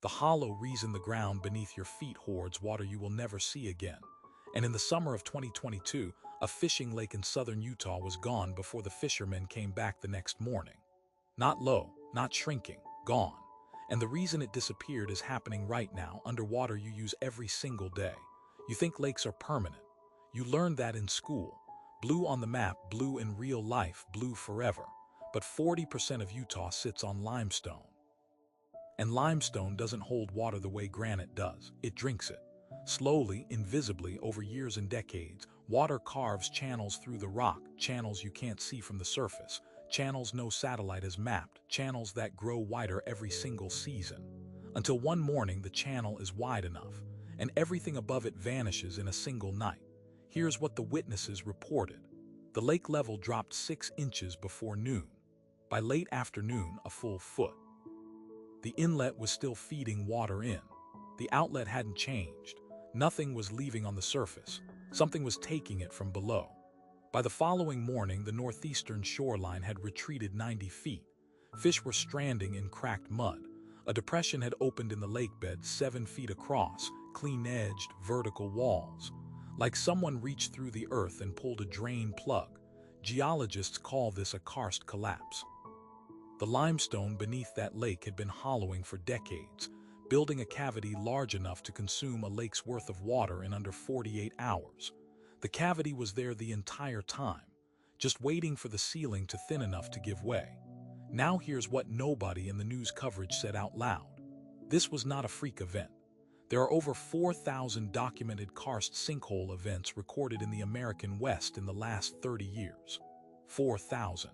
The hollow reason the ground beneath your feet hoards water you will never see again. And in the summer of 2022, a fishing lake in southern Utah was gone before the fishermen came back the next morning. Not low, not shrinking, gone. And the reason it disappeared is happening right now, underwater you use every single day. You think lakes are permanent. You learned that in school. Blue on the map, blue in real life, blue forever. But 40% of Utah sits on limestone. And limestone doesn't hold water the way granite does. It drinks it. Slowly, invisibly, over years and decades, water carves channels through the rock, channels you can't see from the surface, channels no satellite has mapped, channels that grow wider every single season. Until one morning the channel is wide enough, and everything above it vanishes in a single night. Here's what the witnesses reported. The lake level dropped 6 inches before noon. By late afternoon, a full foot. The inlet was still feeding water in. The outlet hadn't changed. Nothing was leaving on the surface. Something was taking it from below. By the following morning, the northeastern shoreline had retreated 90 feet. Fish were stranding in cracked mud. A depression had opened in the lake bed 7 feet across, clean-edged, vertical walls. Like someone reached through the earth and pulled a drain plug. Geologists call this a karst collapse. The limestone beneath that lake had been hollowing for decades, building a cavity large enough to consume a lake's worth of water in under 48 hours. The cavity was there the entire time, just waiting for the ceiling to thin enough to give way. Now here's what nobody in the news coverage said out loud. This was not a freak event. There are over 4,000 documented karst sinkhole events recorded in the American West in the last 30 years. 4,000.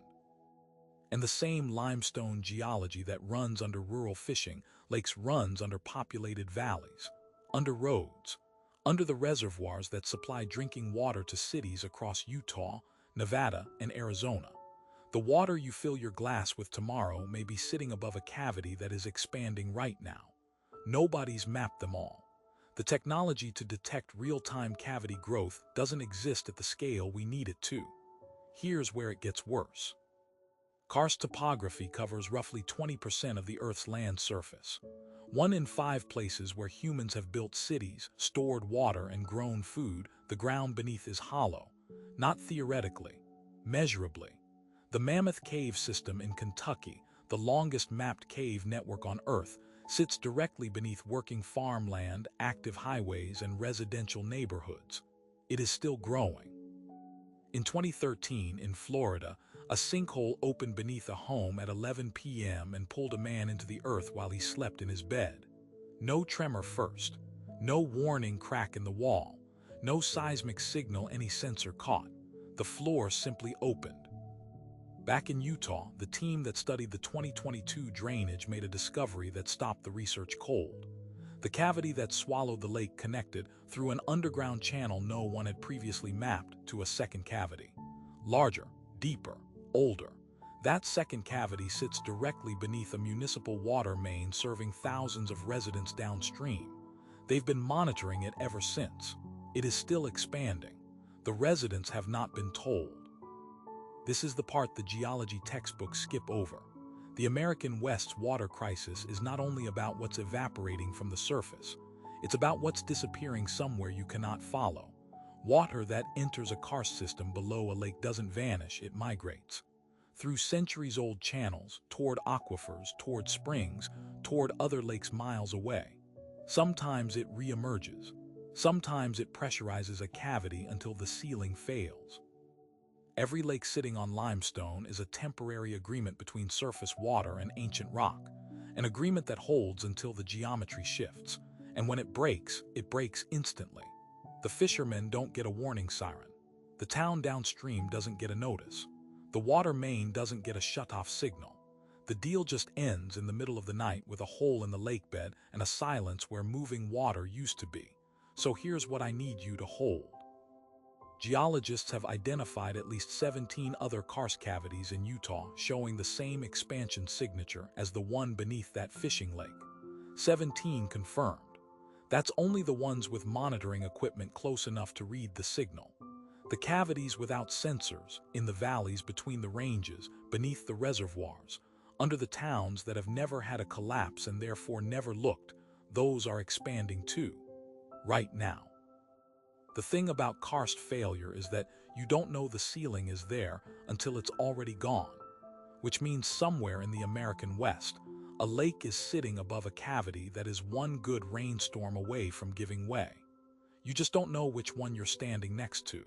And the same limestone geology that runs under rural fishing lakes runs under populated valleys, under roads, under the reservoirs that supply drinking water to cities across Utah, Nevada, and Arizona. The water you fill your glass with tomorrow may be sitting above a cavity that is expanding right now. Nobody's mapped them all. The technology to detect real-time cavity growth doesn't exist at the scale we need it to. Here's where it gets worse. Karst topography covers roughly 20% of the Earth's land surface. 1 in 5 places where humans have built cities, stored water, and grown food, the ground beneath is hollow. Not theoretically, measurably. The Mammoth Cave system in Kentucky, the longest mapped cave network on Earth, sits directly beneath working farmland, active highways, and residential neighborhoods. It is still growing. In 2013, in Florida, a sinkhole opened beneath a home at 11 p.m. and pulled a man into the earth while he slept in his bed. No tremor first, no warning crack in the wall, no seismic signal any sensor caught. The floor simply opened. Back in Utah, the team that studied the 2022 drainage made a discovery that stopped the research cold. The cavity that swallowed the lake connected through an underground channel no one had previously mapped to a second cavity. Larger, deeper, older. That second cavity sits directly beneath a municipal water main serving thousands of residents downstream. They've been monitoring it ever since. It is still expanding. The residents have not been told. This is the part the geology textbooks skip over. The American West's water crisis is not only about what's evaporating from the surface. It's about what's disappearing somewhere you cannot follow. Water that enters a karst system below a lake doesn't vanish, it migrates. Through centuries-old channels, toward aquifers, toward springs, toward other lakes miles away. Sometimes it re-emerges. Sometimes it pressurizes a cavity until the ceiling fails. Every lake sitting on limestone is a temporary agreement between surface water and ancient rock, an agreement that holds until the geometry shifts, and when it breaks instantly. The fishermen don't get a warning siren. The town downstream doesn't get a notice. The water main doesn't get a shut-off signal. The deal just ends in the middle of the night with a hole in the lake bed and a silence where moving water used to be. So here's what I need you to hold. Geologists have identified at least 17 other karst cavities in Utah showing the same expansion signature as the one beneath that fishing lake. 17 confirmed. That's only the ones with monitoring equipment close enough to read the signal. The cavities without sensors, in the valleys between the ranges, beneath the reservoirs, Under the towns that have never had a collapse and therefore never looked, those are expanding too, right now. The thing about karst failure is that you don't know the ceiling is there until it's already gone, which means somewhere in the American West, a lake is sitting above a cavity that is one good rainstorm away from giving way. You just don't know which one you're standing next to.